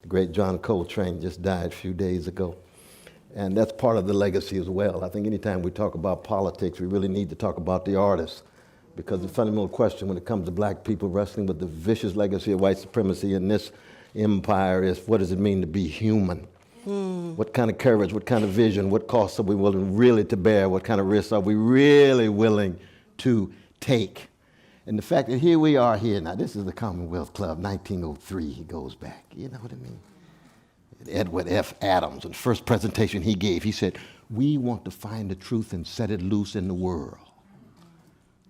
The great John Coltrane just died a few days ago. And that's part of the legacy as well. I think anytime we talk about politics, we really need to talk about the artists, because the fundamental question when it comes to black people wrestling with the vicious legacy of white supremacy in this empire is, what does it mean to be human? What kind of courage, what kind of vision, what costs are we willing really to bear, what kind of risks are we really willing to take? And the fact that here we are here, now this is the Commonwealth Club, 1903, he goes back, you know what I mean? Edward F. Adams, in the first presentation he gave, he said, we want to find the truth and set it loose in the world.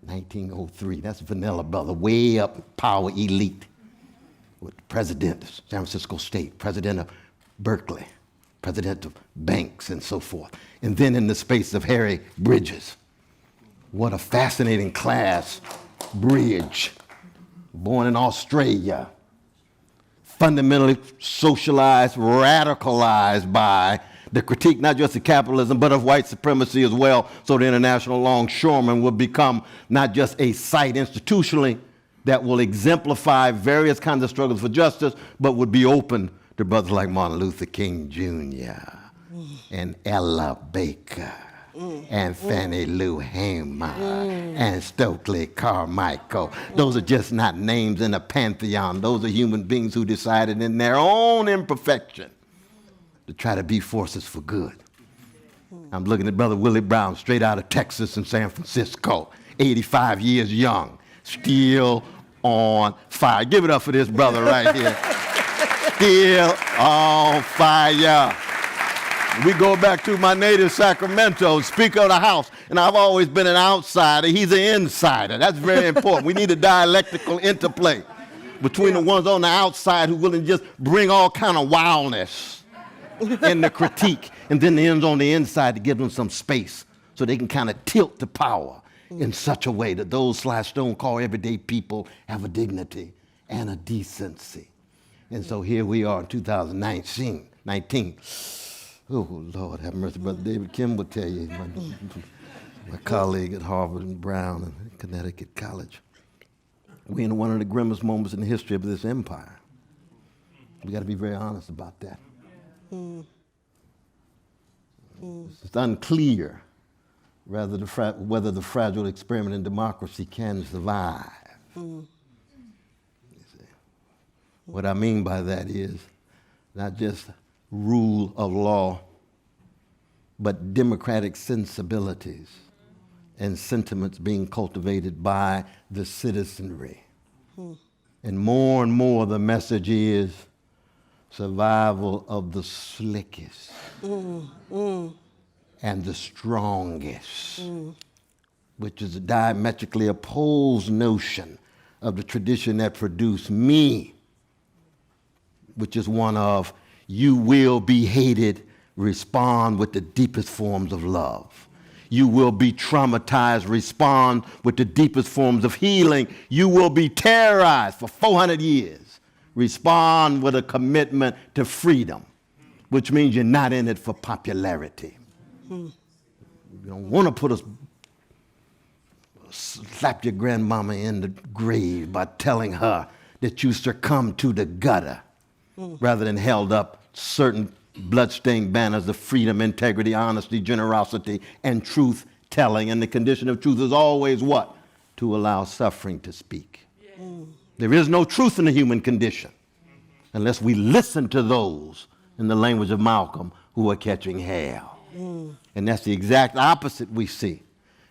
1903, that's Vanilla Brother, way up power elite, with the president of San Francisco State, president of Berkeley, president of banks and so forth. And then in the space of Harry Bridges, what a fascinating class, Bridge, born in Australia, fundamentally socialized, radicalized by the critique not just of capitalism, but of white supremacy as well, so the International Longshoremen will become not just a site institutionally that will exemplify various kinds of struggles for justice, but would be open to brothers like Martin Luther King Jr. And Ella Baker and Fannie Lou Hamer and Stokely Carmichael. Those are just not names in a pantheon. Those are human beings who decided in their own imperfection to try to be forces for good. I'm looking at Brother Willie Brown, straight out of Texas and San Francisco, 85 years young, still on fire. Give it up for this brother right here. Still on fire. We go back to my native Sacramento, Speaker of the House, and I've always been an outsider. He's an insider. That's very important. We need a dialectical interplay between the ones on the outside who will just bring all kind of wildness in the critique, and then the ones on the inside to give them some space so they can kind of tilt the power in such a way that those /Stone-called everyday people have a dignity and a decency. And so here we are in 2019. Oh, Lord, have mercy. Brother David Kim will tell you, my colleague at Harvard and Brown and Connecticut College. We're in one of the grimmest moments in the history of this empire. We got to be very honest about that. It's unclear whether the fragile experiment in democracy can survive. What I mean by that is not just rule of law, but democratic sensibilities and sentiments being cultivated by the citizenry. And more the message is survival of the slickest and the strongest, which is a diametrically opposed notion of the tradition that produced me, which is one of you will be hated, respond with the deepest forms of love. You will be traumatized, respond with the deepest forms of healing. You will be terrorized for 400 years, respond with a commitment to freedom, which means you're not in it for popularity. You don't want to slap your grandmama in the grave by telling her that you succumbed to the gutter, rather than held up certain bloodstained banners of freedom, integrity, honesty, generosity, and truth-telling. And the condition of truth is always what? To allow suffering to speak. There is no truth in the human condition unless we listen to those, in the language of Malcolm, who are catching hell. And that's the exact opposite we see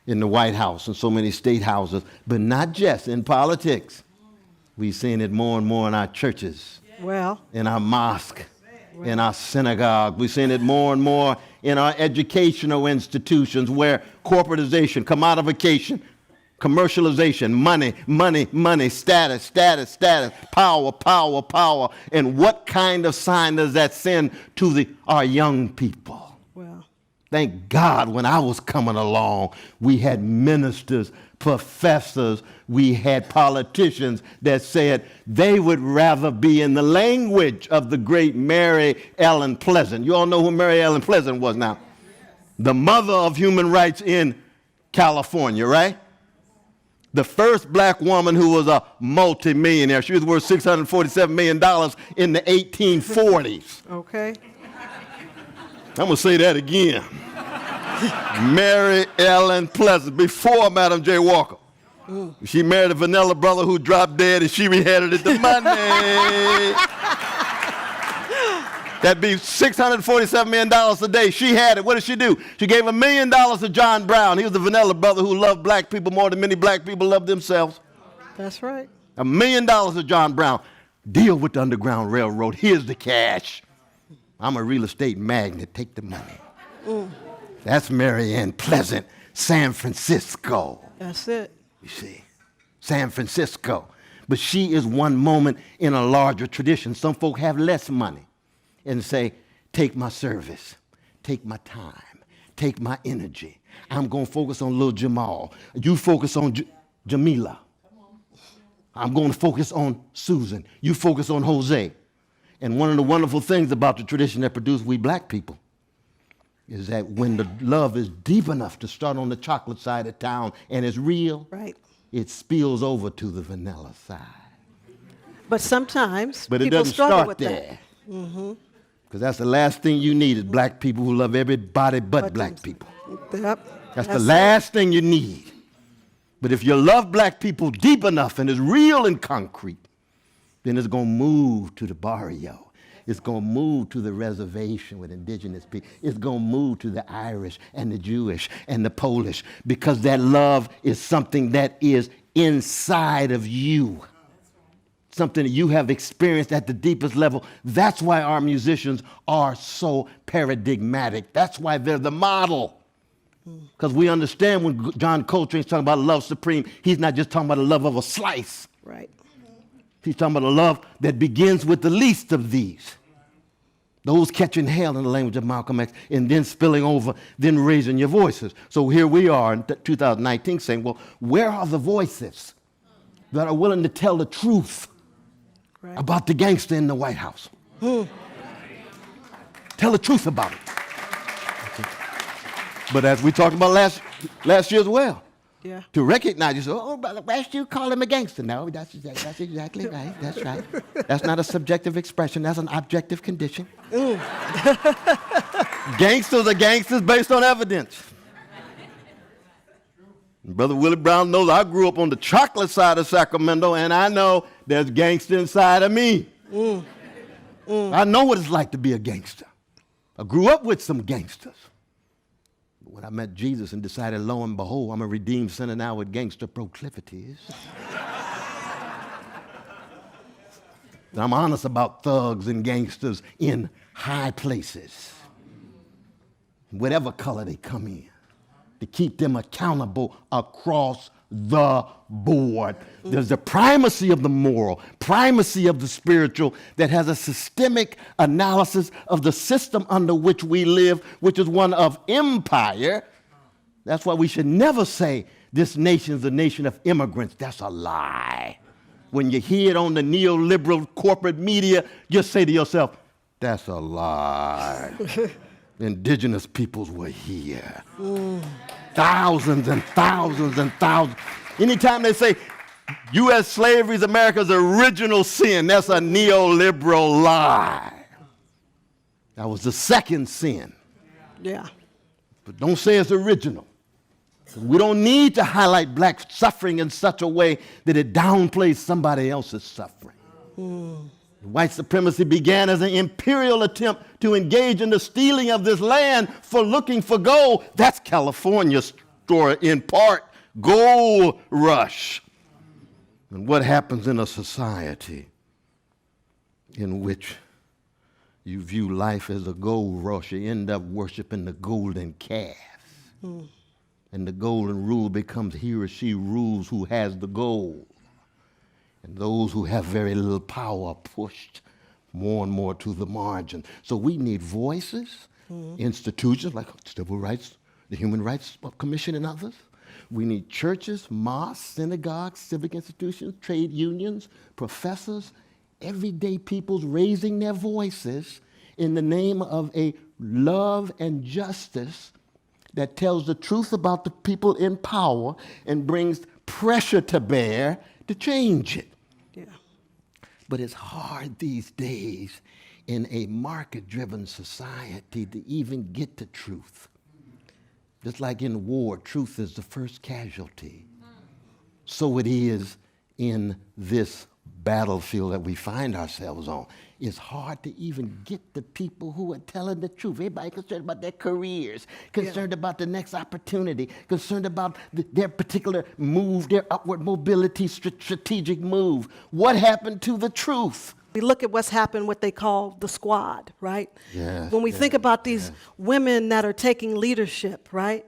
in the White House and so many state houses, but not just in politics. We're seeing it more and more in our churches, in our mosque, in our synagogue. We're seeing it more and more in our educational institutions, where corporatization, commodification, commercialization, money, status, power. And what kind of sign does that send to our young people? Thank God when I was coming along, we had ministers, professors, we had politicians that said they would rather be in the language of the great Mary Ellen Pleasant. You all know who Mary Ellen Pleasant was now? The mother of human rights in California, right? the first black woman who was a multimillionaire. She was worth $647 million in the 1840s. Okay. I'm going to say that again. Mary Ellen Pleasant, before Madam J. Walker. She married a vanilla brother who dropped dead, and she inherited the money. That'd be $647 million a day. She had it. What did she do? She gave $1 million to John Brown. He was the vanilla brother who loved black people more than many black people love themselves. That's right. $1 million to John Brown. Deal with the Underground Railroad. Here's the cash. I'm a real estate magnate. Take the money. That's Mary Ann Pleasant, San Francisco. That's it. You see, San Francisco. But she is one moment in a larger tradition. Some folk have less money and say, take my service, take my time, take my energy. I'm going to focus on little Jamal. You focus on Jamila. I'm going to focus on Susan. You focus on Jose. And one of the wonderful things about the tradition that produced we black people is that when the love is deep enough to start on the chocolate side of town and it's real, right, it spills over to the vanilla side. But sometimes but it people doesn't struggle start with there. That. Because that's the last thing you need is black people who love everybody but black people. Yep. That's the last thing you need. But if you love black people deep enough and it's real and concrete, then it's going to move to the barrio. It's going to move to the reservation with indigenous people. It's going to move to the Irish and the Jewish and the Polish, because that love is something that is inside of you, something that you have experienced at the deepest level. That's why our musicians are so paradigmatic. That's why they're the model. Because we understand when John Coltrane's talking about love supreme, he's not just talking about the love of a slice. Right. He's talking about a love that begins with the least of these. Those catching hell in the language of Malcolm X, and then spilling over, then raising your voices. So here we are in 2019 saying, well, where are the voices that are willing to tell the truth about the gangster in the White House? Tell the truth about it. But as we talked about last year as well, to recognize, you say, oh, Brother West, you call him a gangster. No, that's exactly right. That's right. That's not a subjective expression. That's an objective condition. Gangsters are gangsters based on evidence. Brother Willie Brown knows I grew up on the chocolate side of Sacramento, and I know there's gangster inside of me. I know what it's like to be a gangster. I grew up with some gangsters. When I met Jesus and decided, lo and behold, I'm a redeemed sinner now with gangster proclivities. I'm honest about thugs and gangsters in high places, whatever color they come in, to keep them accountable across the board. There's the primacy of the moral, primacy of the spiritual, that has a systemic analysis of the system under which we live, which is one of empire. That's why we should never say this nation is a nation of immigrants. That's a lie. When you hear it on the neoliberal corporate media, just say to yourself, that's a lie. Indigenous peoples were here. Thousands and thousands and thousands. Anytime they say U.S. slavery is America's original sin, that's a neoliberal lie. That was the second sin. Yeah. But don't say it's original. We don't need to highlight black suffering in such a way that it downplays somebody else's suffering. White supremacy began as an imperial attempt to engage in the stealing of this land for looking for gold. That's California's story in part, gold rush. And what happens in a society in which you view life as a gold rush, you end up worshiping the golden calf. And the golden rule becomes he or she rules who has the gold. And those who have very little power are pushed more and more to the margin. So we need voices, institutions like civil rights, the Human Rights Commission and others. We need churches, mosques, synagogues, civic institutions, trade unions, professors, everyday peoples raising their voices in the name of a love and justice that tells the truth about the people in power and brings pressure to bear to change it. Yeah. But it's hard these days in a market-driven society to even get to truth. Just like in war, truth is the first casualty. So it is in this battlefield that we find ourselves on. It's hard to even get the people who are telling the truth. Everybody concerned about their careers, concerned about the next opportunity, concerned about their particular move, their upward mobility, strategic move. What happened to the truth? We look at what's happened, what they call the squad, right? Yes, when we think about these women that are taking leadership, right?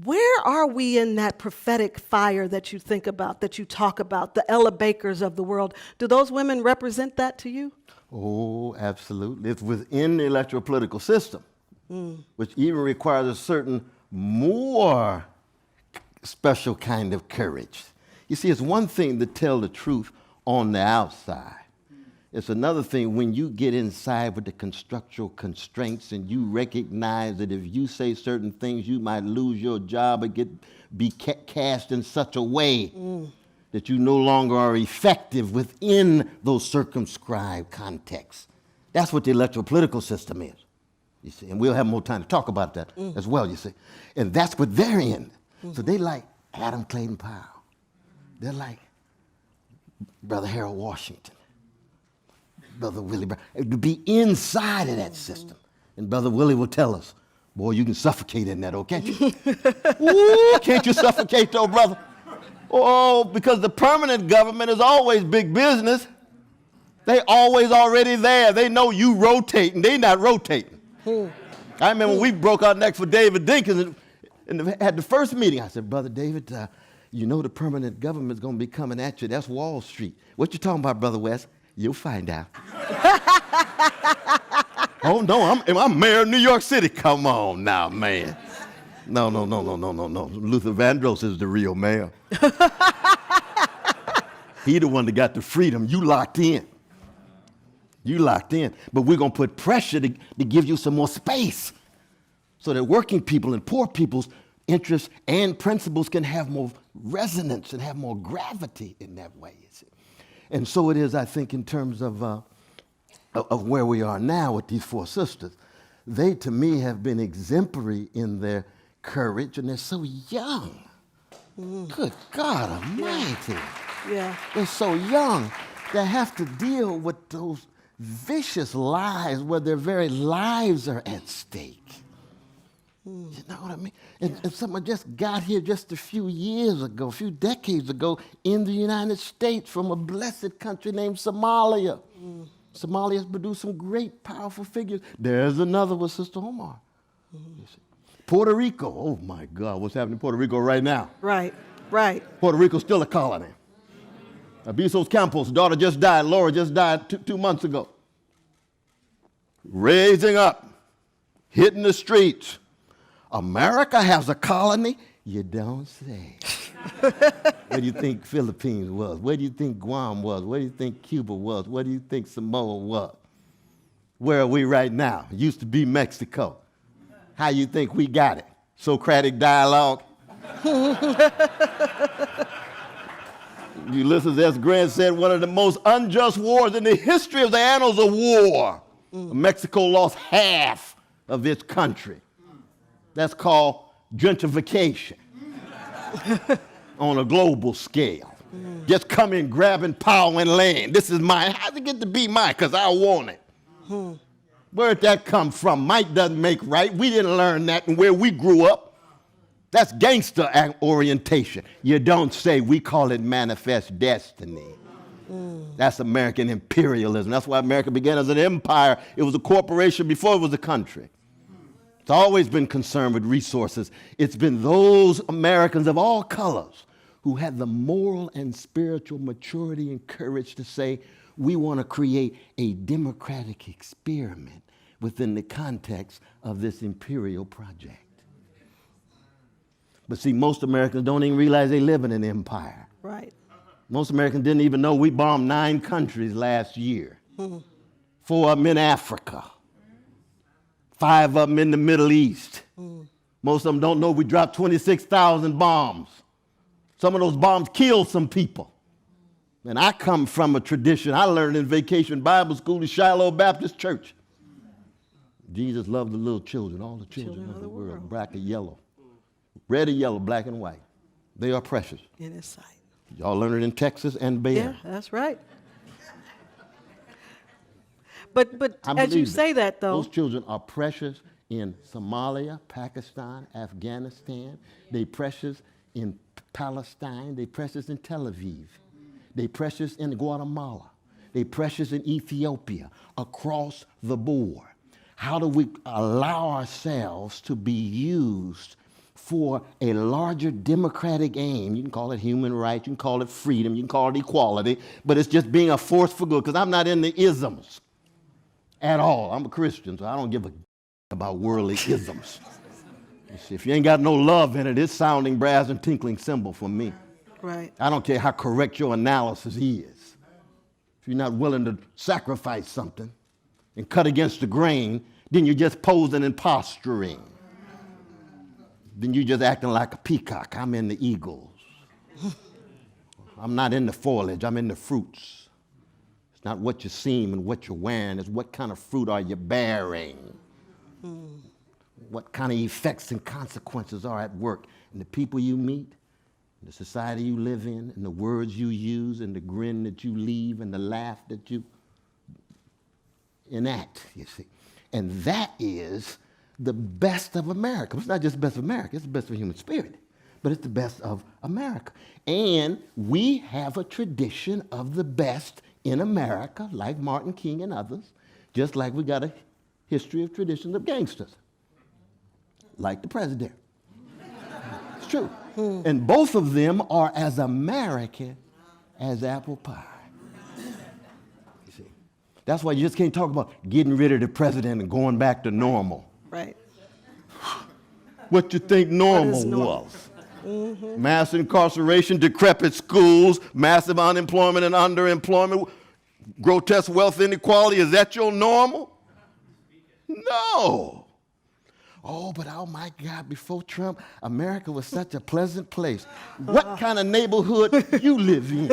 Where are we in that prophetic fire that you think about, that you talk about, the Ella Bakers of the world? Do those women represent that to you? Oh, absolutely. It's within the electoral political system, which even requires a certain more special kind of courage. You see, it's one thing to tell the truth on the outside. It's another thing when you get inside with the constructural constraints and you recognize that if you say certain things, you might lose your job or be cast in such a way that you no longer are effective within those circumscribed contexts. That's what the electoral political system is, you see. And we'll have more time to talk about that as well, you see. And that's what they're in. So they like Adam Clayton Powell. They're like Brother Harold Washington. Brother Willie Brown, to be inside of that system. And Brother Willie will tell us, boy, you can suffocate in that, oh, can't you? Ooh, can't you suffocate though, brother? Oh, because the permanent government is always big business. They always already there. They know you rotating. They not rotating. I remember when we broke our neck for David Dinkins and had the first meeting. I said, Brother David, you know the permanent government's going to be coming at you. That's Wall Street. What you talking about, Brother West? You'll find out. Oh, no, I'm mayor of New York City. Come on now, man. No. Luther Vandross is the real mayor. He the one that got the freedom. You locked in. But we're going to put pressure to give you some more space so that working people and poor people's interests and principles can have more resonance and have more gravity in that way, you see. And so it is, I think, in terms of where we are now with these four sisters. They, to me, have been exemplary in their courage, and they're so young. Good God Almighty. Yeah. They're so young. They have to deal with those vicious lies where their very lives are at stake. You know what I mean? And someone just got here just a few years ago, a few decades ago, in the United States from a blessed country named Somalia. Somalia has produced some great, powerful figures. There's another with Sister Omar. Puerto Rico, oh my God, what's happening in Puerto Rico right now? Right. Puerto Rico's still a colony. Abisos Campos' daughter just died. Laura just died two months ago. Raising up, hitting the streets. America has a colony? You don't say. Where do you think Philippines was? Where do you think Guam was? Where do you think Cuba was? Where do you think Samoa was? Where are we right now? It used to be Mexico. How you think we got it? Socratic dialogue? Ulysses S. Grant said one of the most unjust wars in the history of the annals of war. Mexico lost half of its country. That's called gentrification on a global scale. Just come in grabbing power and land. This is mine. How'd it get to be mine? Because I want it. Where'd that come from? Might doesn't make right. We didn't learn that in where we grew up. That's gangster orientation. You don't say. We call it manifest destiny. That's American imperialism. That's why America began as an empire. It was a corporation before it was a country. It's always been concerned with resources. It's been those Americans of all colors who had the moral and spiritual maturity and courage to say, we want to create a democratic experiment within the context of this imperial project. But see, most Americans don't even realize they live in an empire. Right. Most Americans didn't even know we bombed 9 countries last year. 4 of them in Africa. 5 of them in the Middle East. Most of them don't know we dropped 26,000 bombs. Some of those bombs killed some people. And I come from a tradition I learned in Vacation Bible School at Shiloh Baptist Church. Jesus loved the little children, all the children of the world, black and yellow. Red and yellow, black and white. They are precious. In his sight. Y'all learn it in Texas and Bay Area. Yeah, that's right. But as you say that, though. Those children are precious in Somalia, Pakistan, Afghanistan. They precious in Palestine. They precious in Tel Aviv. They precious in Guatemala. They precious in Ethiopia, across the board. How do we allow ourselves to be used for a larger democratic aim? You can call it human rights, you can call it freedom, you can call it equality, but it's just being a force for good, because I'm not in the isms at all. I'm a Christian, so I don't give a about worldly isms. You see, if you ain't got no love in it, it's sounding brass and tinkling cymbal for me. Right. I don't care how correct your analysis is. If you're not willing to sacrifice something and cut against the grain, then you're just posing and posturing. Then you're just acting like a peacock. I'm in the eagles. I'm not in the foliage. I'm in the fruits. It's not what you seem and what you're wearing. It's what kind of fruit are you bearing. What kind of effects and consequences are at work in the people you meet, in the society you live in, and the words you use, and the grin that you leave, and the laugh that you enact, you see. And that is the best of America. It's not just the best of America, it's the best of human spirit, but it's the best of America. And we have a tradition of the best in America, like Martin King and others, just like we got a history of traditions of gangsters, like the president. It's true. And both of them are as American as apple pie. That's why you just can't talk about getting rid of the president and going back to normal. Right. What you think normal was? Mm-hmm. Mass incarceration, decrepit schools, massive unemployment and underemployment, grotesque wealth inequality. Is that your normal? No. Oh, but oh my God, before Trump, America was such a pleasant place. What kind of neighborhood you live in?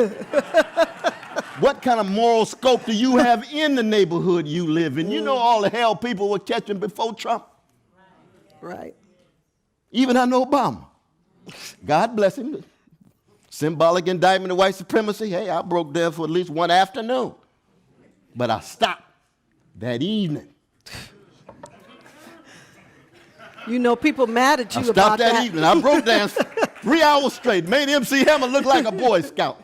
What kind of moral scope do you have in the neighborhood you live in? You know all the hell people were catching before Trump. Right. Even under Obama. God bless him. Symbolic indictment of white supremacy. Hey, I broke there for at least one afternoon. But I stopped that evening. You know, people mad at you I about stopped that that. evening. I broke down 3 hours straight. Made MC Hammer look like a Boy Scout.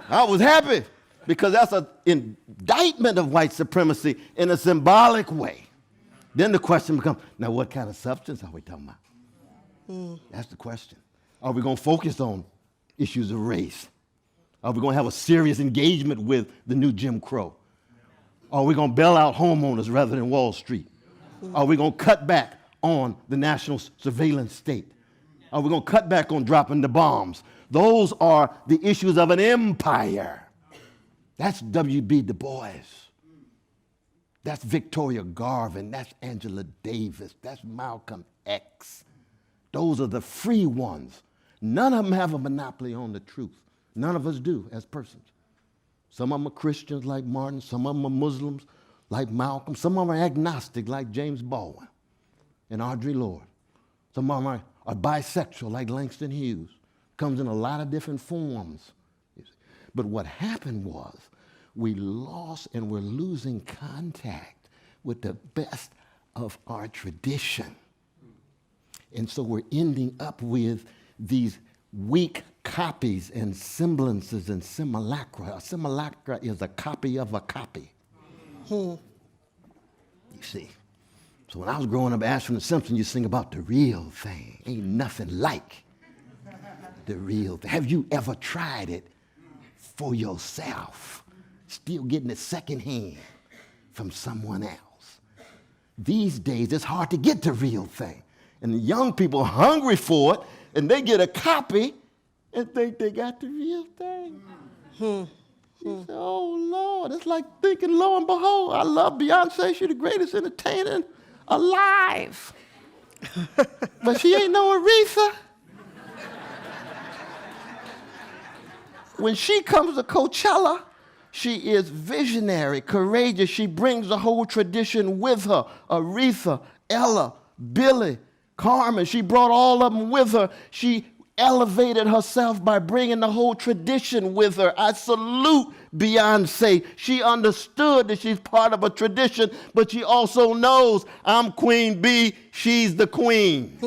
I was happy because that's an indictment of white supremacy in a symbolic way. Then the question becomes, now what kind of substance are we talking about? That's the question. Are we going to focus on issues of race? Are we going to have a serious engagement with the new Jim Crow? Are we going to bail out homeowners rather than Wall Street? Are we going to cut back on the national surveillance state? Are we going to cut back on dropping the bombs? Those are the issues of an empire. That's W.B. Du Bois. That's Victoria Garvin. That's Angela Davis. That's Malcolm X. Those are the free ones. None of them have a monopoly on the truth. None of us do as persons. Some of them are Christians like Martin. Some of them are Muslims like Malcolm. Some of them are agnostic like James Baldwin and Audre Lorde. Some of them are bisexual like Langston Hughes. Comes in a lot of different forms. But what happened was we lost and we're losing contact with the best of our tradition. And so we're ending up with these weak copies and semblances and simulacra. A simulacra is a copy of a copy. You see. So when I was growing up, Ashford and Simpson, you sing about the real thing. Ain't nothing like the real thing. Have you ever tried it for yourself? Still getting it secondhand from someone else. These days, it's hard to get the real thing. And the young people are hungry for it, and they get a copy and think they got the real thing. You say, oh, Lord, it's like thinking, lo and behold, I love Beyonce. She's the greatest entertainer alive. But she ain't no Aretha. when she comes to Coachella, she is visionary, courageous. She brings the whole tradition with her. Aretha, Ella, Billy, Carmen, she brought all of them with her. She elevated herself by bringing the whole tradition with her. I salute Beyonce. She understood that she's part of a tradition, but she also knows I'm Queen Bee, she's the queen.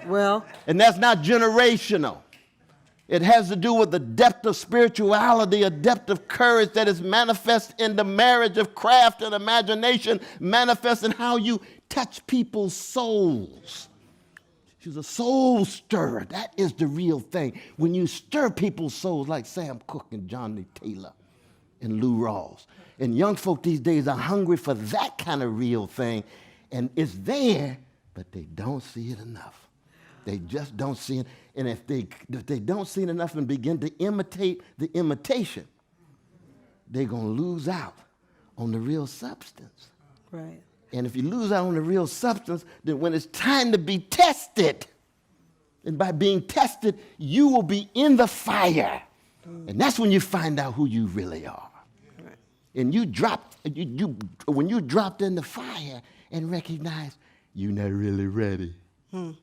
Well. And that's not generational. It has to do with the depth of spirituality, a depth of courage that is manifest in the marriage of craft and imagination, manifest in how you touch people's souls. She's a soul stirrer. That is the real thing. When you stir people's souls like Sam Cooke and Johnny Taylor and Lou Rawls. And young folk these days are hungry for that kind of real thing. And it's there, but they don't see it enough. They just don't see it. And if they don't see it enough and begin to imitate the imitation, they're going to lose out on the real substance. Right. And if you lose out on the real substance, then when it's time to be tested, and by being tested, you will be in the fire. And that's when you find out who you really are. Right. And when you dropped in the fire and recognize you're not really ready,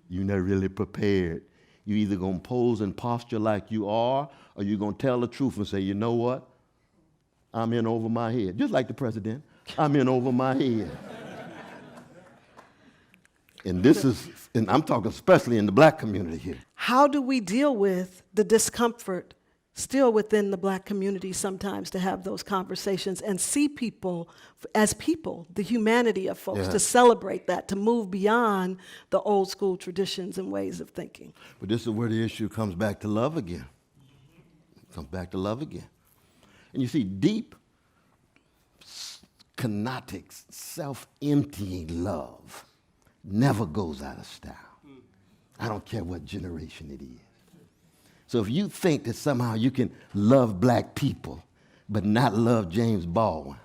you're not really prepared. You're either going to pose and posture like you are, or you're going to tell the truth and say, you know what? I'm in over my head. Just like the president. I'm in over my head. And I'm talking especially in the black community here. How do we deal with the discomfort still within the black community sometimes to have those conversations and see people as people, the humanity of folks, to celebrate that, to move beyond the old school traditions and ways of thinking? But this is where the issue comes back to love again. It comes back to love again. And you see, deep, kenotic, self-emptying love never goes out of style. I don't care what generation it is. So if you think that somehow you can love black people but not love James Baldwin,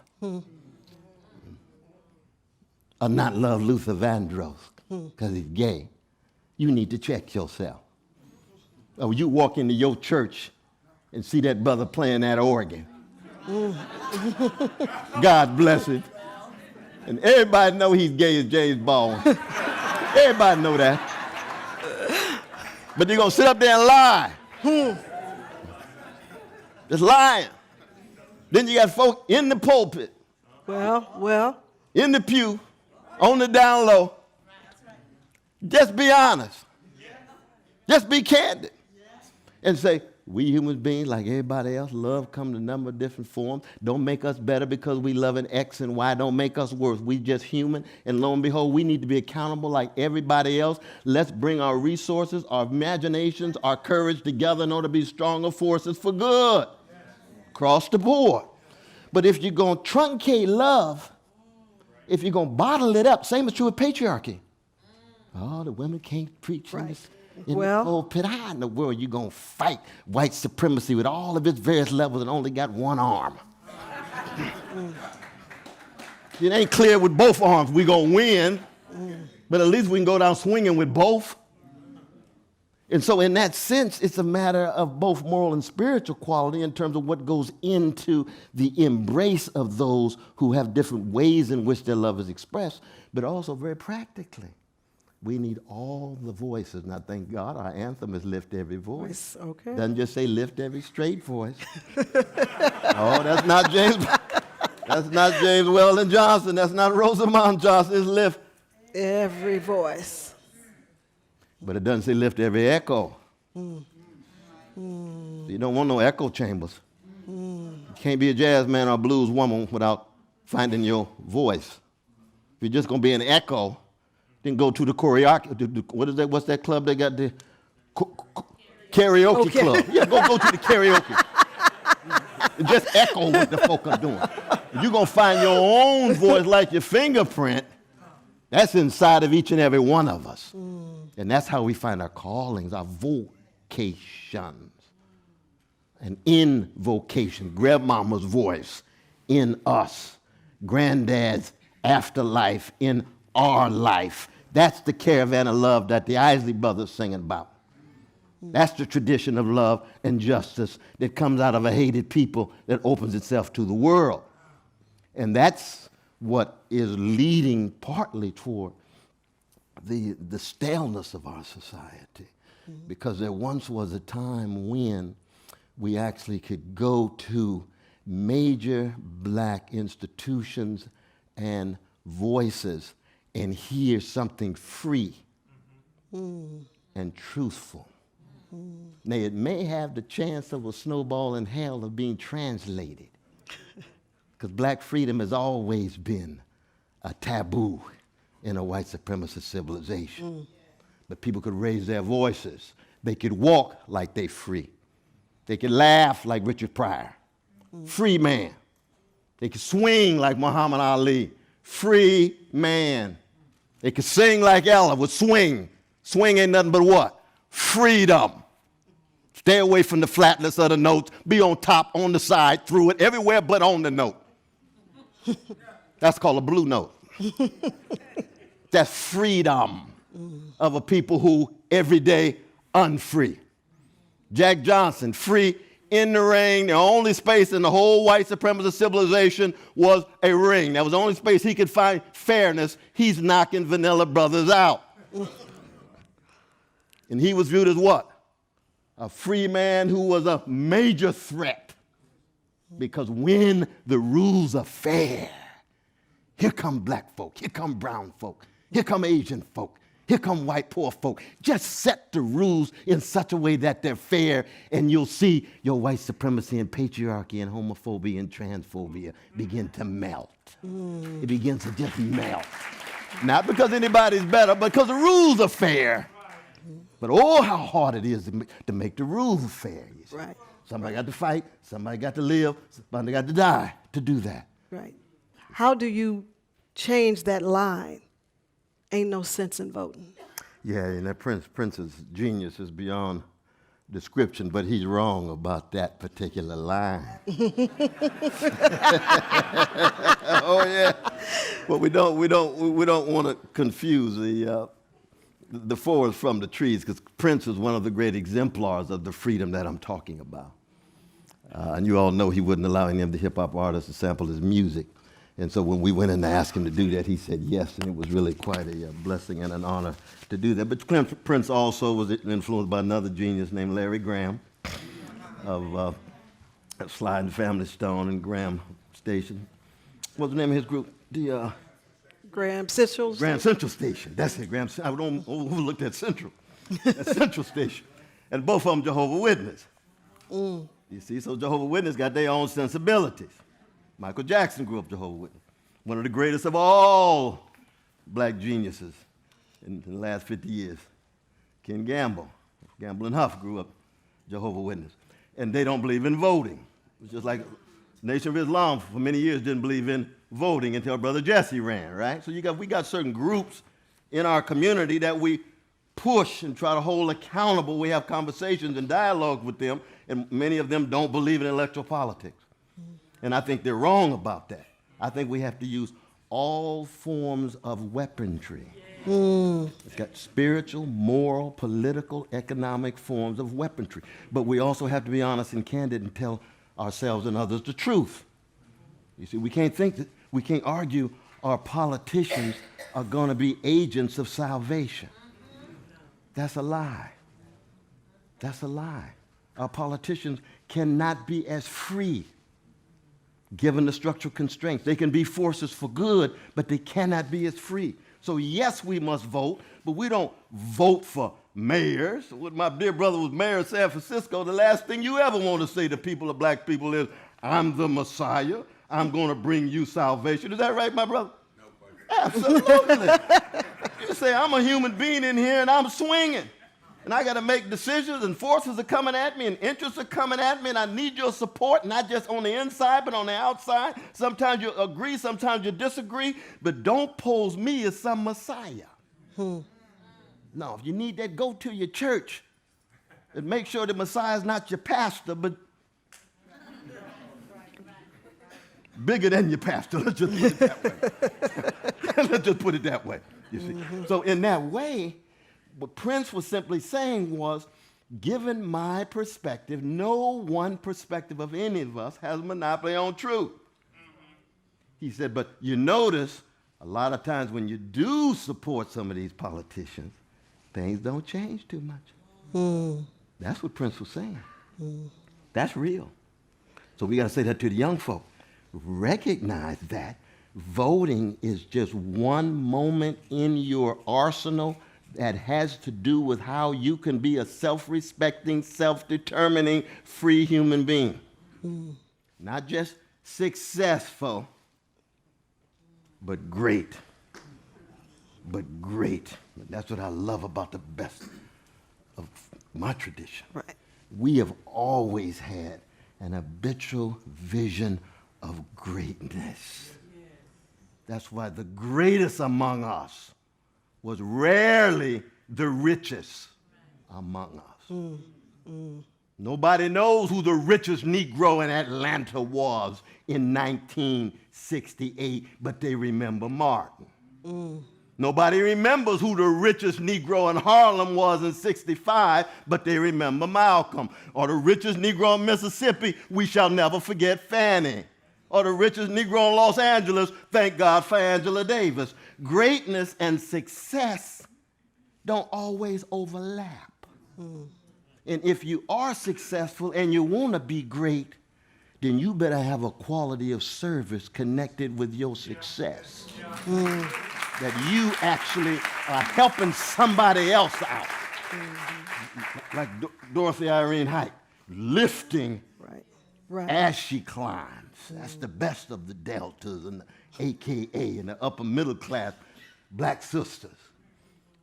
or not love Luther Vandross because he's gay, you need to check yourself. Or you walk into your church and see that brother playing that organ. God bless him. And everybody know he's gay as James Baldwin. Everybody know that. But they're going to sit up there and lie. Just lying. Then you got folk in the pulpit. Well. In the pew, on the down low. Just be honest. Just be candid. And say, we human beings, like everybody else, love come in a number of different forms. Don't make us better because we love an X and Y. Don't make us worse. We just human. And lo and behold, we need to be accountable like everybody else. Let's bring our resources, our imaginations, our courage together in order to be stronger forces for good. Across the board. But if you're going to truncate love, if you're going to bottle it up, same is true with patriarchy. Oh, the women can't preach in this. In the pulpit. How in the world are you going to fight white supremacy with all of its various levels and only got one arm? It ain't clear with both arms we're going to win, but at least we can go down swinging with both. And so in that sense, it's a matter of both moral and spiritual quality in terms of what goes into the embrace of those who have different ways in which their love is expressed, but also very practically. We need all the voices. Now, thank God, our anthem is lift every voice. Okay. Doesn't just say lift every straight voice. Oh, that's not James. That's not James Weldon Johnson. That's not Rosamond Johnson. It's lift every voice. But it doesn't say lift every echo. So you don't want no echo chambers. You can't be a jazz man or a blues woman without finding your voice. If you're just going to be an echo, then go to the karaoke. What is that? What's that club they got? The karaoke club. Yeah, go to the karaoke. And just echo what the folk are doing. If you're going to find your own voice like your fingerprint, that's inside of each and every one of us. And that's how we find our callings, our vocations. An invocation, grandmama's voice in us, granddad's afterlife in our life. That's the caravan of love that the Isley brothers singing about. That's the tradition of love and justice that comes out of a hated people that opens itself to the world. And that's what is leading partly toward the staleness of our society. Because there once was a time when we actually could go to major black institutions and voices and hear something free and truthful. Now, it may have the chance of a snowball in hell of being translated, because black freedom has always been a taboo in a white supremacist civilization. But people could raise their voices. They could walk like they free. They could laugh like Richard Pryor. Free man. They could swing like Muhammad Ali. Free man. They could sing like Ella with swing. Swing ain't nothing but what? Freedom. Stay away from the flatness of the notes. Be on top, on the side, through it, everywhere but on the note. That's called a blue note. That's freedom of a people who every day unfree. Jack Johnson, free in the ring. The only space in the whole white supremacist civilization was a ring. That was the only space he could find fairness. He's knocking Vanilla Brothers out. And he was viewed as what? A free man who was a major threat. Because when the rules are fair, here come black folk, here come brown folk, here come Asian folk, here come white poor folk. Just set the rules in such a way that they're fair, and you'll see your white supremacy and patriarchy and homophobia and transphobia begin to melt. It begins to just melt. Not because anybody's better, but because the rules are fair. But oh, how hard it is to make the rules fair. You see. Right. Somebody got to fight, somebody got to live, somebody got to die to do that. Right. How do you change that line? Ain't no sense in voting. Yeah, and that Prince's genius is beyond description, but he's wrong about that particular line. Oh yeah. But we don't want to confuse the forest from the trees, because Prince was one of the great exemplars of the freedom that I'm talking about. And you all know he wouldn't allow any of the hip-hop artists to sample his music. And so when we went in to ask him to do that, he said yes, and it was really quite a blessing and an honor to do that. But Prince also was influenced by another genius named Larry Graham of Sly and the Family Stone and Graham Station. What's the name of his group? Graham Central. Grand Central Station. That's it, Graham. I don't overlook that Central. That's Central Station. And both of them Jehovah's Witnesses. You see, so Jehovah's Witnesses got their own sensibilities. Michael Jackson grew up Jehovah's Witness. One of the greatest of all black geniuses in the last 50 years. Ken Gamble and Huff grew up Jehovah's Witness. And they don't believe in voting. It's just like Nation of Islam for many years didn't believe in voting until Brother Jesse ran, right? So we got certain groups in our community that we push and try to hold accountable. We have conversations and dialogue with them, and many of them don't believe in electoral politics. And I think they're wrong about that. I think we have to use all forms of weaponry. It's got spiritual, moral, political, economic forms of weaponry. But we also have to be honest and candid and tell ourselves and others the truth. You see, we can't argue our politicians are going to be agents of salvation. That's a lie. That's a lie. Our politicians cannot be as free given the structural constraints. They can be forces for good, but they cannot be as free. So yes, we must vote, but we don't vote for mayors. When my dear brother was mayor of San Francisco, the last thing you ever want to say to people, of black people, is, I'm the Messiah. I'm going to bring you salvation. Is that right, my brother? No, absolutely. You say, I'm a human being in here and I'm swinging. And I got to make decisions, and forces are coming at me, and interests are coming at me, and I need your support, not just on the inside, but on the outside. Sometimes you agree, sometimes you disagree, but don't pose me as some Messiah. No, if you need that, go to your church and make sure the Messiah is not your pastor, but bigger than your pastor. Let's just put it that way. Let's just put it that way, you see. So in that way, what Prince was simply saying was, given my perspective, no one perspective of any of us has a monopoly on truth. He said, but you notice a lot of times when you do support some of these politicians, things don't change too much. That's what Prince was saying. That's real. So we got to say that to the young folk. Recognize that voting is just one moment in your arsenal that has to do with how you can be a self-respecting, self-determining, free human being. Not just successful, but great. But great. That's what I love about the best of my tradition. Right. We have always had an habitual vision of greatness. That's why the greatest among us was rarely the richest among us. Nobody knows who the richest Negro in Atlanta was in 1968, but they remember Martin. Nobody remembers who the richest Negro in Harlem was in 65, but they remember Malcolm. Or the richest Negro in Mississippi, we shall never forget Fannie. Or the richest Negro in Los Angeles, thank God for Angela Davis. Greatness and success don't always overlap. And if you are successful and you want to be great, then you better have a quality of service connected with your success. That you actually are helping somebody else out. Like Dorothy Irene Height, lifting as she climbs. That's the best of the deltas and the AKA and the upper middle class black sisters.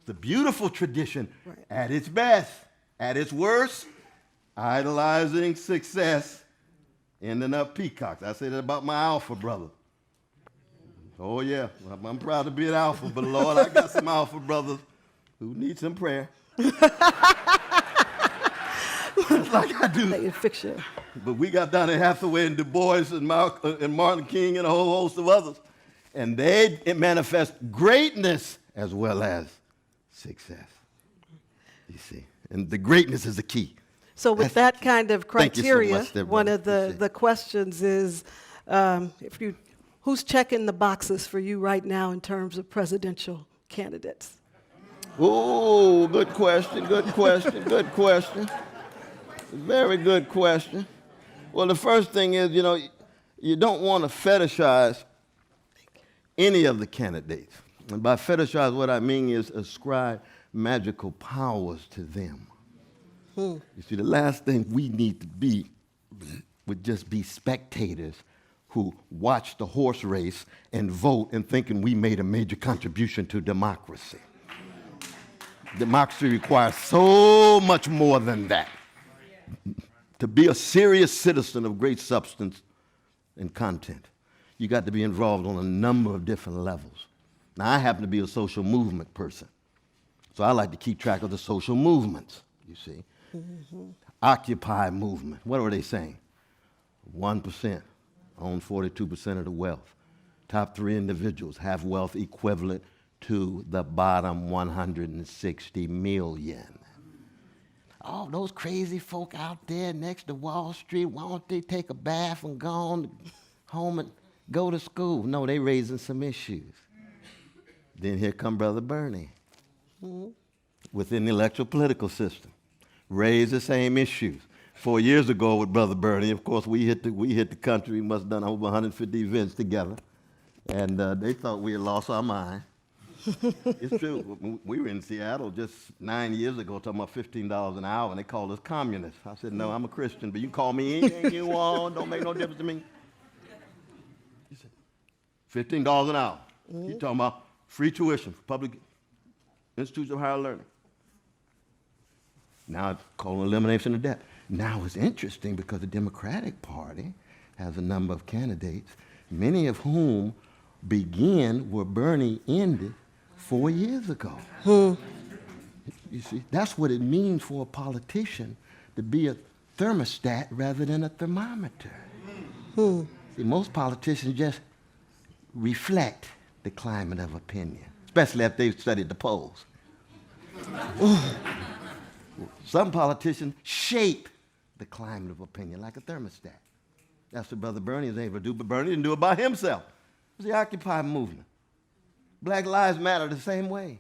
It's a beautiful tradition at its best. At its worst, idolizing success, ending up peacocks. I say that about my alpha brother. Oh yeah, I'm proud to be an alpha, but Lord, I got some alpha brothers who need some prayer. Just like I do. Let you fix it. But we got Donny Hathaway and Du Bois and Martin King and a whole host of others. And they manifest greatness as well as success. You see, and the greatness is the key. So with that kind of criteria, so much, one of the questions is, who's checking the boxes for you right now in terms of presidential candidates? Oh, good question, good question, good question. Very good question. Well, the first thing is, you don't want to fetishize any of the candidates. And by fetishize, what I mean is ascribe magical powers to them. You see, the last thing we need to be would just be spectators who watch the horse race and vote and thinking we made a major contribution to democracy. Democracy requires so much more than that. To be a serious citizen of great substance and content, you got to be involved on a number of different levels. Now, I happen to be a social movement person, so I like to keep track of the social movements, you see. Occupy movement, what were they saying? 1% own 42% of the wealth. Top 3 individuals have wealth equivalent to the bottom 160 million. Oh, those crazy folk out there next to Wall Street, why don't they take a bath and go on home and go to school? No, they raising some issues. Then here come Brother Bernie within the electoral political system. Raise the same issues. 4 years ago with Brother Bernie, of course, we hit the country. We must have done over 150 events together. And they thought we had lost our mind. It's true. We were in Seattle just 9 years ago talking about $15 an hour, and they called us communists. I said, no, I'm a Christian, but you call me anything you want. Don't make no difference to me. He said, $15 an hour. You're talking about free tuition for public institutions of higher learning. Now it's called elimination of debt. Now it's interesting because the Democratic Party has a number of candidates, many of whom began where Bernie ended 4 years ago. You see, that's what it means for a politician to be a thermostat rather than a thermometer. See, most politicians just reflect the climate of opinion, especially if they've studied the polls. Some politicians shape the climate of opinion like a thermostat. That's what Brother Bernie is able to do, but Bernie didn't do it by himself. It was the Occupy movement. Black Lives Matter the same way.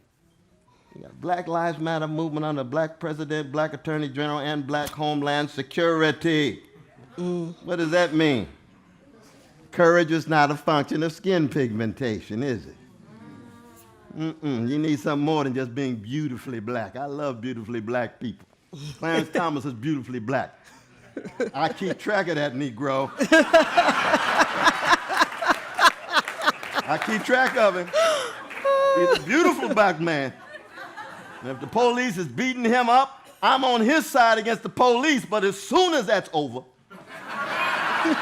You got Black Lives Matter movement under black president, black attorney general, and black homeland security. What does that mean? Courage is not a function of skin pigmentation, is it? You need something more than just being beautifully black. I love beautifully black people. Clarence Thomas is beautifully black. I keep track of that Negro. I keep track of him. He's a beautiful black man. And if the police is beating him up, I'm on his side against the police, but as soon as that's over, I'm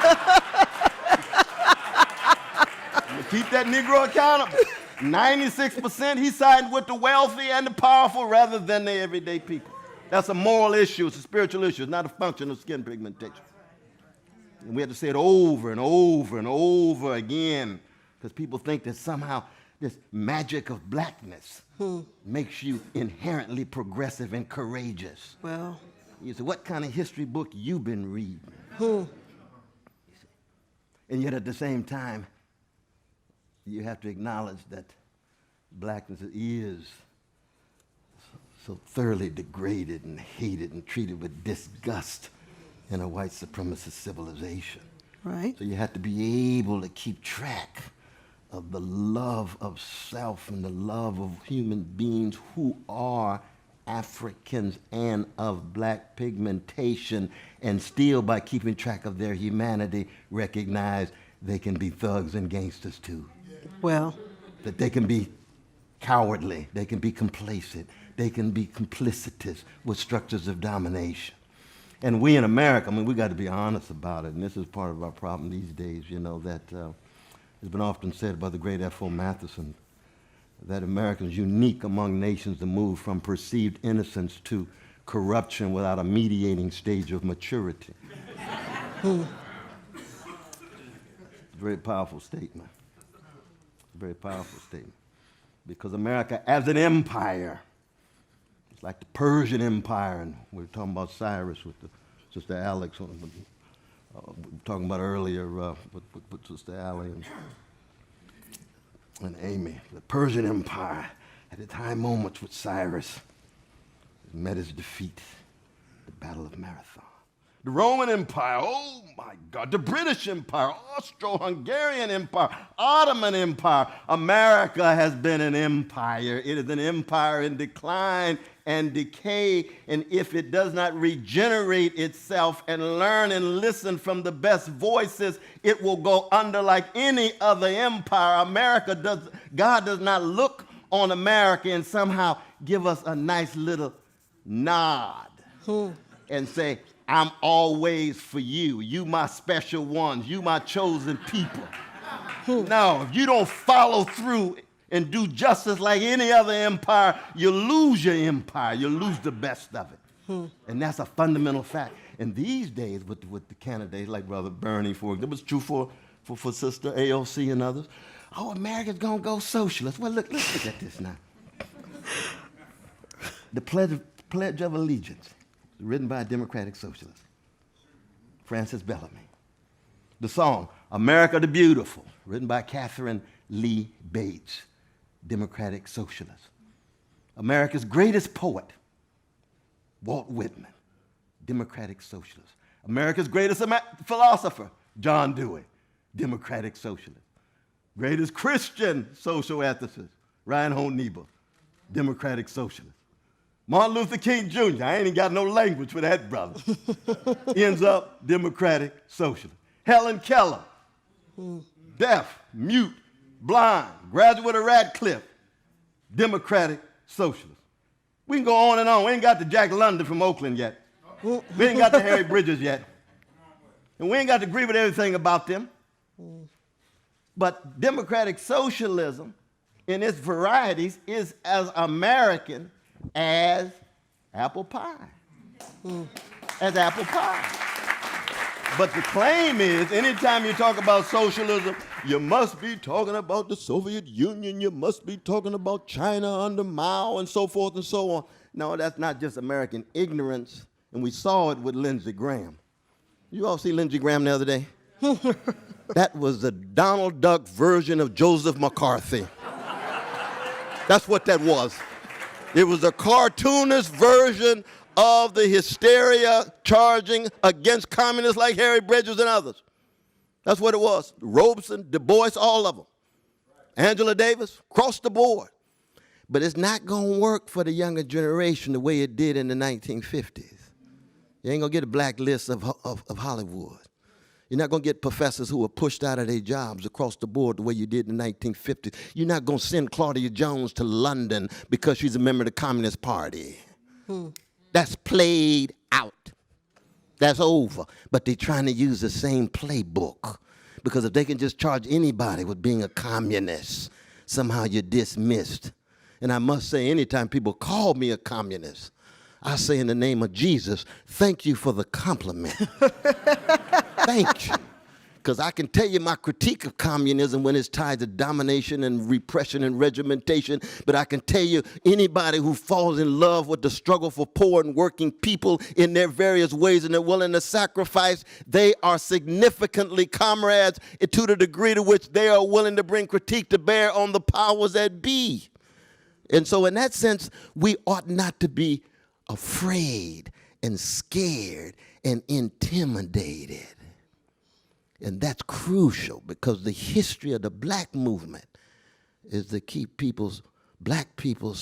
gonna keep that Negro accountable. 96% he's siding with the wealthy and the powerful rather than the everyday people. That's a moral issue, it's a spiritual issue, it's not a function of skin pigmentation. And we have to say it over and over and over again because people think that somehow this magic of blackness makes you inherently progressive and courageous. Well. You say, what kind of history book you been reading? And yet at the same time, you have to acknowledge that blackness is so thoroughly degraded and hated and treated with disgust in a white supremacist civilization. Right. So you have to be able to keep track of the love of self and the love of human beings who are Africans and of black pigmentation, and still by keeping track of their humanity recognize they can be thugs and gangsters too. Well. That they can be cowardly, they can be complacent, they can be complicitous with structures of domination. And we in America, I mean, we got to be honest about it, and this is part of our problem these days, you know, that it's been often said by the great F.O. Matheson that America is unique among nations to move from perceived innocence to corruption without a mediating stage of maturity. It's a very powerful statement. It's a very powerful statement. Because America as an empire, it's like the Persian Empire, and we were talking about Cyrus with Sister Alex, we were talking about earlier with Sister Allie and Amy. The Persian Empire had its high moments with Cyrus. It met his defeat, the Battle of Marathon. The Roman Empire, oh my God, the British Empire, Austro-Hungarian Empire, Ottoman Empire. America has been an empire. It is an empire in decline and decay, and if it does not regenerate itself and learn and listen from the best voices, it will go under like any other empire. God does not look on America and somehow give us a nice little nod and say, I'm always for you. You my special ones. You my chosen people. No, if you don't follow through and do justice like any other empire, you lose your empire. You lose the best of it. And that's a fundamental fact. And these days with the candidates like Brother Bernie, for example, it was true for Sister AOC and others. Oh, America's going to go socialist. Well, let's look at this now. The Pledge of Allegiance, written by a Democratic socialist, Francis Bellamy. The song, America the Beautiful, written by Catherine Lee Bates, Democratic socialist. America's greatest poet, Walt Whitman, Democratic socialist. America's greatest philosopher, John Dewey, Democratic socialist. Greatest Christian social ethicist, Reinhold Niebuhr, Democratic socialist. Martin Luther King Jr., I ain't even got no language for that brother, ends up Democratic socialist. Helen Keller, deaf, mute, blind, graduate of Radcliffe, Democratic socialist. We can go on and on. We ain't got the Jack London from Oakland yet. We ain't got the Harry Bridges yet. And we ain't got to agree with everything about them. But democratic socialism in its varieties is as American as apple pie. As apple pie. But the claim is, anytime you talk about socialism, you must be talking about the Soviet Union, you must be talking about China under Mao and so forth and so on. No, that's not just American ignorance, and we saw it with Lindsey Graham. You all see Lindsey Graham the other day? That was the Donald Duck version of Joseph McCarthy. That's what that was. It was a cartoonist version of the hysteria charging against communists like Harry Bridges and others. That's what it was. Robeson, Du Bois, all of them. Angela Davis, across the board. But it's not going to work for the younger generation the way it did in the 1950s. You ain't going to get a black list of Hollywood. You're not going to get professors who were pushed out of their jobs across the board the way you did in the 1950s. You're not going to send Claudia Jones to London because she's a member of the Communist Party. That's played out. That's over. But they're trying to use the same playbook. Because if they can just charge anybody with being a communist, somehow you're dismissed. And I must say, anytime people call me a communist, I say in the name of Jesus, thank you for the compliment. Thank you. Because I can tell you my critique of communism when it's tied to domination and repression and regimentation, but I can tell you anybody who falls in love with the struggle for poor and working people in their various ways and they're willing to sacrifice, they are significantly comrades to the degree to which they are willing to bring critique to bear on the powers that be. And so in that sense, we ought not to be afraid and scared and intimidated. And that's crucial because the history of the black movement is to keep black people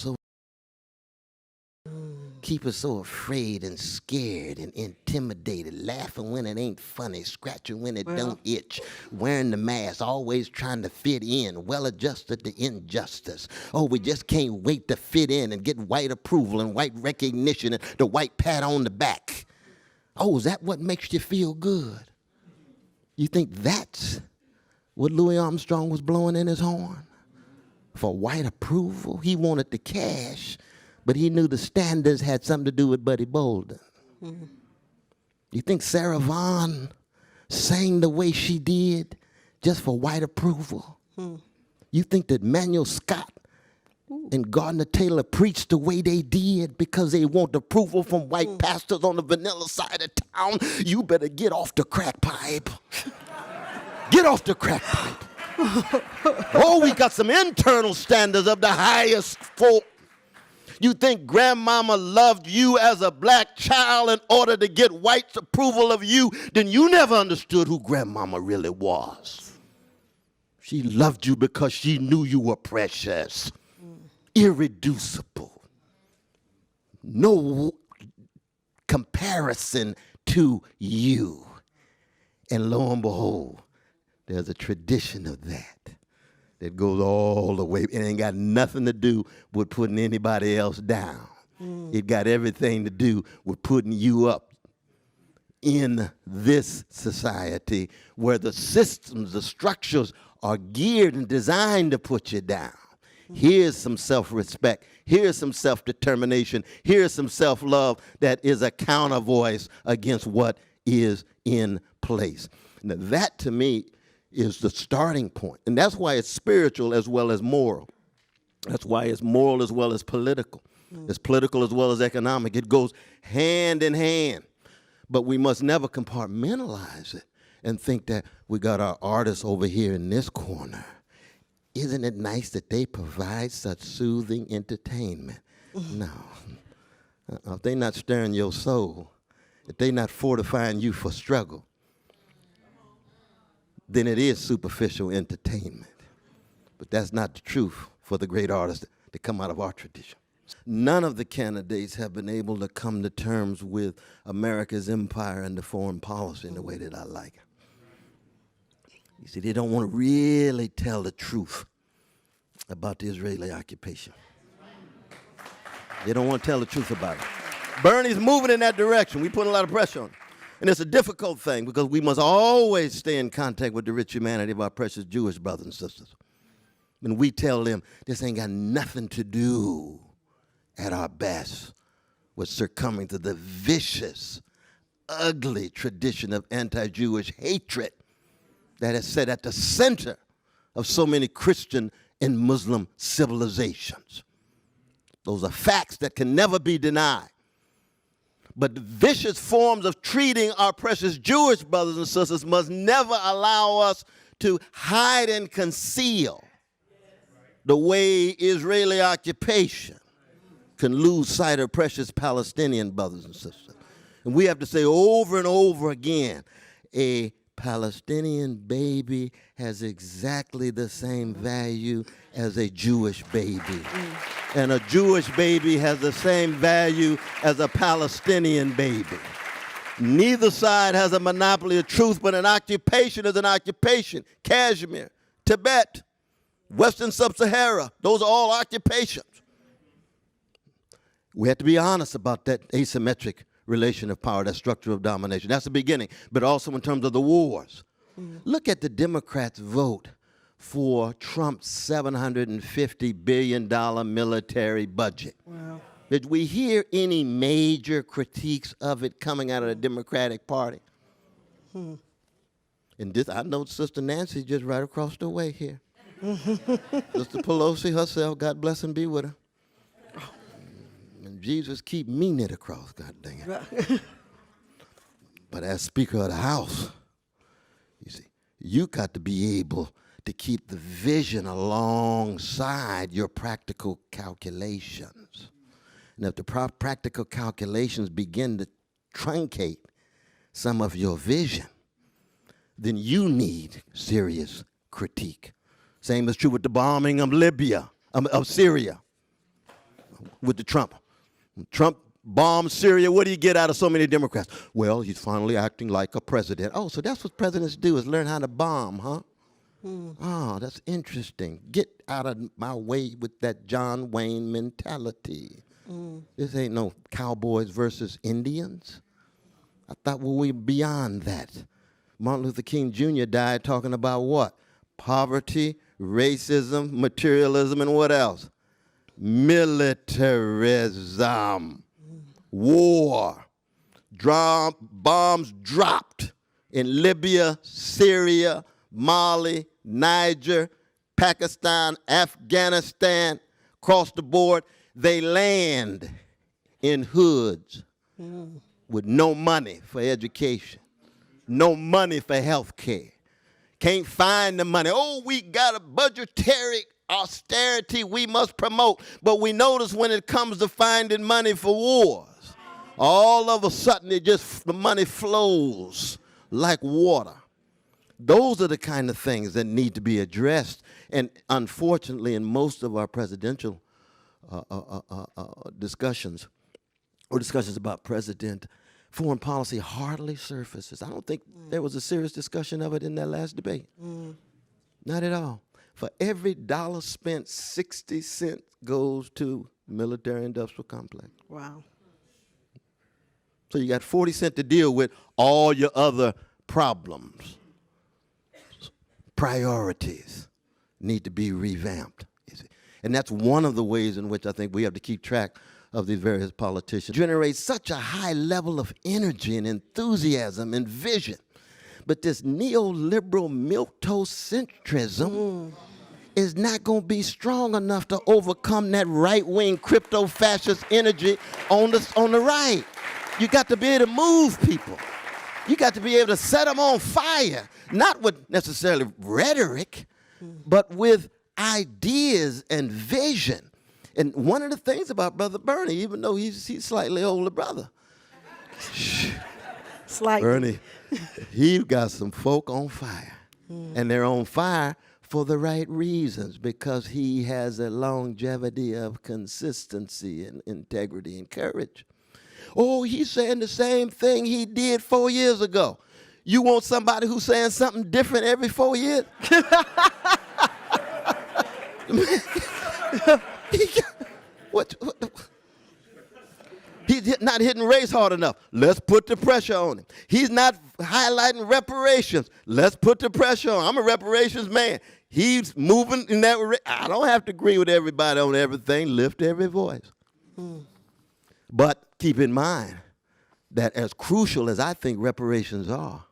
keep us so afraid and scared and intimidated, laughing when it ain't funny, scratching when it don't itch, wearing the mask, always trying to fit in, well-adjusted to injustice. Oh, we just can't wait to fit in and get white approval and white recognition and the white pat on the back. Oh, is that what makes you feel good? You think that's what Louis Armstrong was blowing in his horn? For white approval? He wanted the cash, but he knew the standards had something to do with Buddy Bolden. You think Sarah Vaughan sang the way she did just for white approval? You think that Manuel Scott and Gardner Taylor preached the way they did because they want approval from white pastors on the vanilla side of town? You better get off the crack pipe. Get off the crack pipe. Oh, we got some internal standards of the highest folk. You think grandmama loved you as a black child in order to get white's approval of you? Then you never understood who grandmama really was. She loved you because she knew you were precious, irreducible, no comparison to you. And lo and behold, there's a tradition of that goes all the way. It ain't got nothing to do with putting anybody else down. It got everything to do with putting you up in this society where the systems, the structures are geared and designed to put you down. Here's some self-respect. Here's some self-determination. Here's some self-love that is a counter voice against what is in place. Now, that to me is the starting point. And that's why it's spiritual as well as moral. That's why it's moral as well as political. It's political as well as economic. It goes hand in hand. But we must never compartmentalize it and think that we got our artists over here in this corner. Isn't it nice that they provide such soothing entertainment? No. If they're not stirring your soul, if they're not fortifying you for struggle, then it is superficial entertainment. But that's not the truth for the great artists that come out of our tradition. None of the candidates have been able to come to terms with America's empire and the foreign policy in the way that I like it. You see, they don't want to really tell the truth about the Israeli occupation. They don't want to tell the truth about it. Bernie's moving in that direction. We put a lot of pressure on him. And it's a difficult thing because we must always stay in contact with the rich humanity of our precious Jewish brothers and sisters. And we tell them this ain't got nothing to do at our best with succumbing to the vicious, ugly tradition of anti-Jewish hatred that is set at the center of so many Christian and Muslim civilizations. Those are facts that can never be denied. But the vicious forms of treating our precious Jewish brothers and sisters must never allow us to hide and conceal the way Israeli occupation can lose sight of precious Palestinian brothers and sisters. And we have to say over and over again, a Palestinian baby has exactly the same value as a Jewish baby. And a Jewish baby has the same value as a Palestinian baby. Neither side has a monopoly of truth, but an occupation is an occupation. Kashmir, Tibet, Western Sub-Sahara, those are all occupations. We have to be honest about that asymmetric relation of power, that structure of domination. That's the beginning, but also in terms of the wars. Look at the Democrats' vote for Trump's $750 billion military budget. Wow. Did we hear any major critiques of it coming out of the Democratic Party? And this, I know Sister Nancy just right across the way here. Sister Pelosi herself, God bless and be with her. And Jesus keep me knit across, God dang it. But as Speaker of the House, you see, you got to be able to keep the vision alongside your practical calculations. And if the practical calculations begin to truncate some of your vision, then you need serious critique. Same is true with the bombing of of Syria, with the Trump. When Trump bombed Syria, what do you get out of so many Democrats? Well, he's finally acting like a president. Oh, so that's what presidents do, is learn how to bomb, huh? Oh, that's interesting. Get out of my way with that John Wayne mentality. This ain't no cowboys versus Indians. I thought we were beyond that. Martin Luther King Jr. died talking about what? Poverty, racism, materialism, and what else? Militarism. War. Bombs dropped in Libya, Syria, Mali, Niger, Pakistan, Afghanistan, across the board. They land in hoods with no money for education, no money for health care. Can't find the money. Oh, we got a budgetary austerity we must promote. But we notice when it comes to finding money for wars, all of a sudden the money flows like water. Those are the kind of things that need to be addressed. And unfortunately, in most of our presidential discussions about president, foreign policy hardly surfaces. I don't think there was a serious discussion of it in that last debate. Not at all. For every dollar spent, 60 cents goes to military-industrial complex. Wow. So you got 40 cents to deal with all your other problems. Priorities need to be revamped. And that's one of the ways in which I think we have to keep track of these various politicians. Generate such a high level of energy and enthusiasm and vision. But this neoliberal milquetoast-centrism is not going to be strong enough to overcome that right-wing crypto-fascist energy on the right. You got to be able to move people. You got to be able to set them on fire, not with necessarily rhetoric, but with ideas and vision. And one of the things about Brother Bernie, even though he's slightly older brother, Slightly. Bernie, he got some folk on fire. And they're on fire for the right reasons, because he has a longevity of consistency and integrity and courage. Oh, he's saying the same thing he did 4 years ago. You want somebody who's saying something different every 4 years? He's not hitting race hard enough. Let's put the pressure on him. He's not highlighting reparations. Let's put the pressure on him. I'm a reparations man. He's moving in that. I don't have to agree with everybody on everything. Lift every voice. But keep in mind that as crucial as I think reparations are,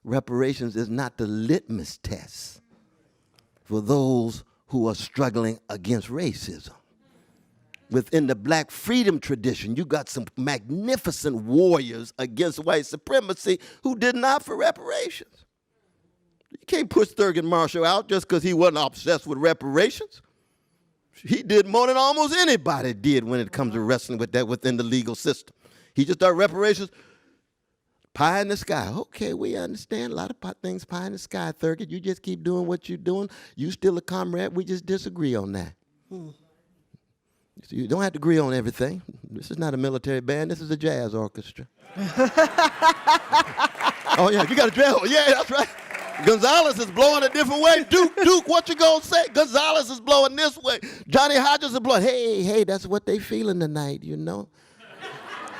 reparations is not the litmus test for those who are struggling against racism. within the black freedom tradition, you got some magnificent warriors against white supremacy who did not for reparations. You can't push Thurgood Marshall out just because he wasn't obsessed with reparations. He did more than almost anybody did when it comes to wrestling with that within the legal system. He just thought reparations, pie in the sky. Okay, we understand a lot of things pie in the sky, Thurgood. You just keep doing what you're doing. You still a comrade. We just disagree on that. So you don't have to agree on everything. This is not a military band. This is a jazz orchestra. Oh, yeah, you got a jazz. Yeah, that's right. Gonzalez is blowing a different way. Duke, what you gonna say? Gonzalez is blowing this way. Johnny Hodges is blowing. Hey, that's what they feeling tonight, you know.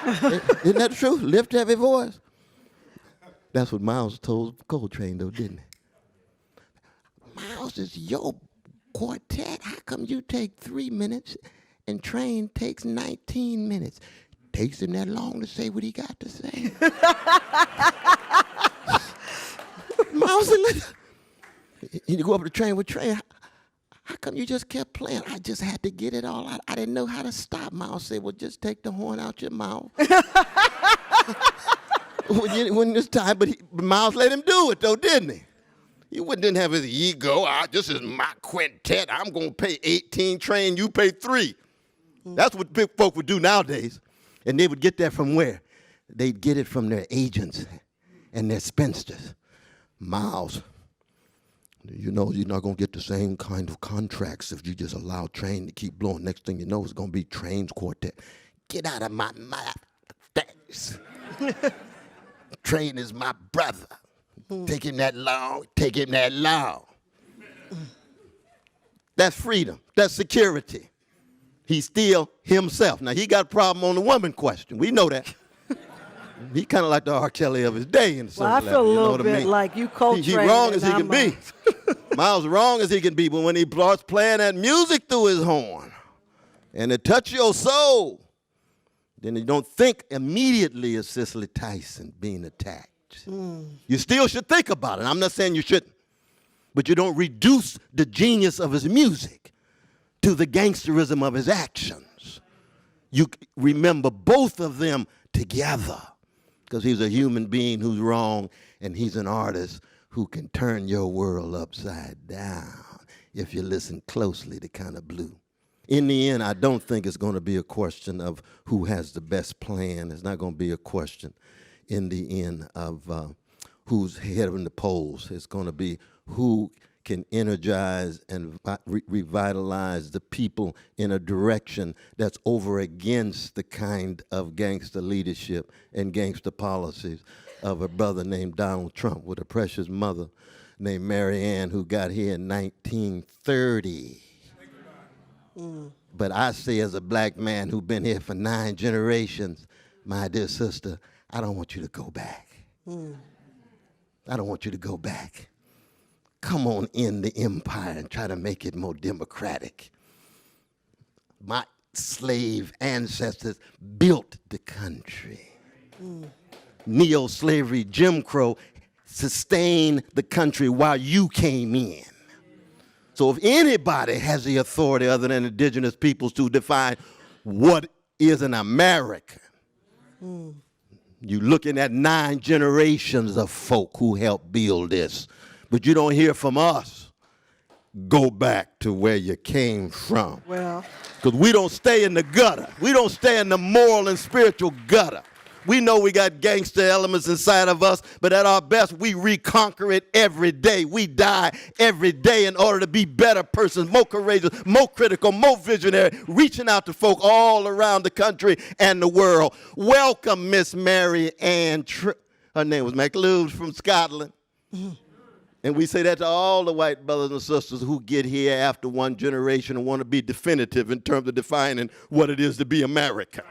Isn't that true? Lift heavy voice. That's what Miles told Coltrane, though, didn't he? Miles is your quartet. How come you take 3 minutes and Train takes 19 minutes? Takes him that long to say what he got to say. Miles said, you go up to Train with Train. How come you just kept playing? I just had to get it all out. I didn't know how to stop. Miles said, well, just take the horn out your mouth. when it's time, but Miles let him do it, though, didn't he? He didn't have his ego. This is my quintet. I'm going to pay 18, Train, you pay 3. That's what big folk would do nowadays. And they would get that from where? They'd get it from their agents and their spinsters. Miles, you know you're not going to get the same kind of contracts if you just allow Train to keep blowing. Next thing you know, it's going to be Train's quartet. Get out of my mouth. Thanks. Train is my brother. Take him that long, take him that long. That's freedom. That's security. He's still himself. Now, he got a problem on the woman question. We know that. He kind of like the R. Kelly of his day in some level. I feel a little bit I mean? like you Coltrane. He's wrong as he can be. Miles wrong as he can be, but when he starts playing that music through his horn and it touch your soul, then you don't think immediately of Cicely Tyson being attacked. You still should think about it. I'm not saying you shouldn't, but you don't reduce the genius of his music to the gangsterism of his actions. You remember both of them together because he's a human being who's wrong and he's an artist who can turn your world upside down if you listen closely to Kind of Blue. In the end, I don't think it's going to be a question of who has the best plan. It's not going to be a question in the end of who's head of the polls. It's going to be who can energize and revitalize the people in a direction that's over against the kind of gangster leadership and gangster policies of a brother named Donald Trump with a precious mother named Mary Ann who got here in 1930. But I say as a black man who's been here for 9 generations, my dear sister, I don't want you to go back. I don't want you to go back. Come on in the empire and try to make it more democratic. My slave ancestors built the country. Neo-slavery, Jim Crow sustained the country while you came in. So if anybody has the authority other than indigenous peoples to define what is an American, you're looking at 9 generations of folk who helped build this. But you don't hear from us. Go back to where you came from. Well, because we don't stay in the gutter. We don't stay in the moral and spiritual gutter. We know we got gangster elements inside of us, but at our best, we reconquer it every day. We die every day in order to be better persons, more courageous, more critical, more visionary, reaching out to folk all around the country and the world. Welcome, Miss Mary Ann. Her name was McLeod from Scotland. And we say that to all the white brothers and sisters who get here after one generation and want to be definitive in terms of defining what it is to be America.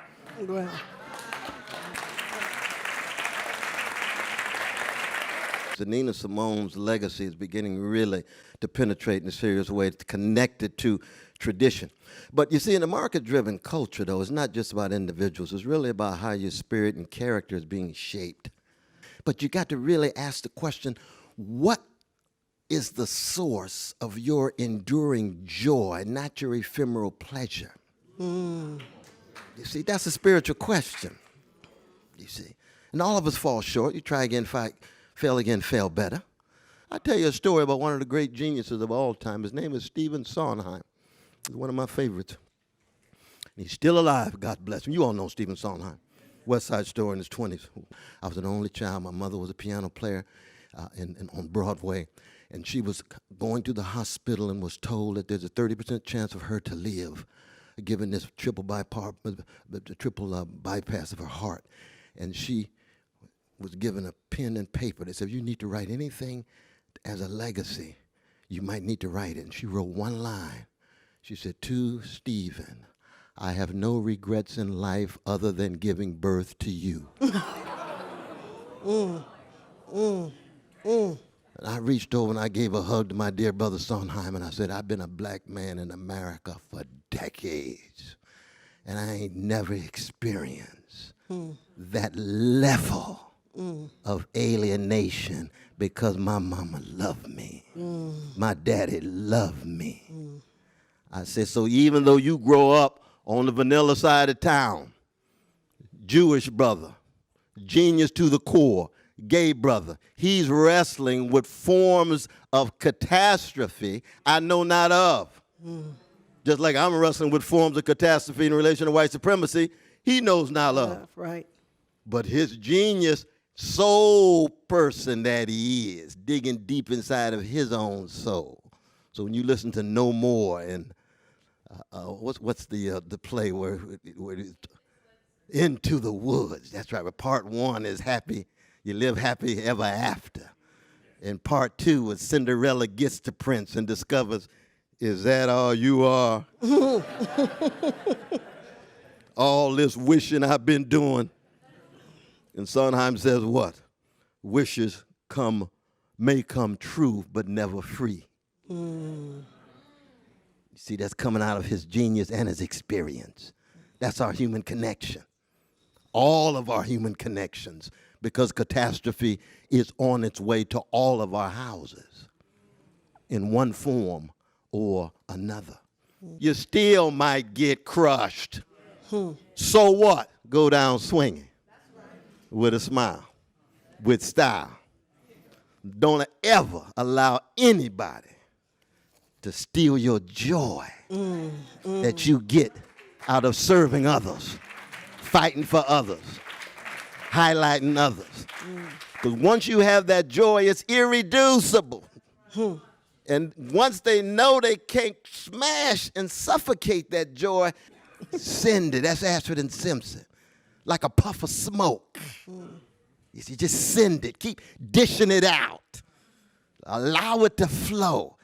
well. Nina Simone's legacy is beginning really to penetrate in a serious way. It's connected to tradition. But you see, in a market-driven culture, though, it's not just about individuals. It's really about how your spirit and character is being shaped. But you got to really ask the question, what is the source of your enduring joy, not your ephemeral pleasure? You see, that's a spiritual question. You see. And all of us fall short. You try again, fail again, fail better. I'll tell you a story about one of the great geniuses of all time. His name is Stephen Sondheim. He's one of my favorites. And he's still alive, God bless him. You all know Stephen Sondheim. West Side Story in his 20s. I was an only child. My mother was a piano player on Broadway. And she was going to the hospital and was told that there's a 30% chance of her to live, given this triple bypass of her heart. And she was given a pen and paper. They said, you need to write anything as a legacy, you might need to write it. And she wrote one line. She said, to Stephen, I have no regrets in life other than giving birth to you. And I reached over and I gave a hug to my dear brother Sondheim, and I said, I've been a black man in America for decades, and I ain't never experienced that level of alienation because my mama loved me. My daddy loved me. I said, so even though you grow up on the vanilla side of town, Jewish brother, genius to the core, gay brother, he's wrestling with forms of catastrophe I know not of. Just like I'm wrestling with forms of catastrophe in relation to white supremacy he knows not of. Right. But his genius soul person that he is, digging deep inside of his own soul. So when you listen to No More and what's the play where Into the Woods, that's right, where part one is happy, you live happy ever after. And part two is Cinderella gets to Prince and discovers, is that all you are? All this wishing I've been doing. And Sondheim says what? Wishes may come true, but never free. You see, that's coming out of his genius and his experience. That's our human connection. All of our human connections, because catastrophe is on its way to all of our houses in one form or another. You still might get crushed. So what? Go down swinging with a smile, with style. Don't ever allow anybody to steal your joy that you get out of serving others, fighting for others, highlighting others. Because once you have that joy, it's irreducible. And once they know they can't smash and suffocate that joy, send it. That's Ashford and Simpson. Like a puff of smoke. You see, just send it. Keep dishing it out. Allow it to flow.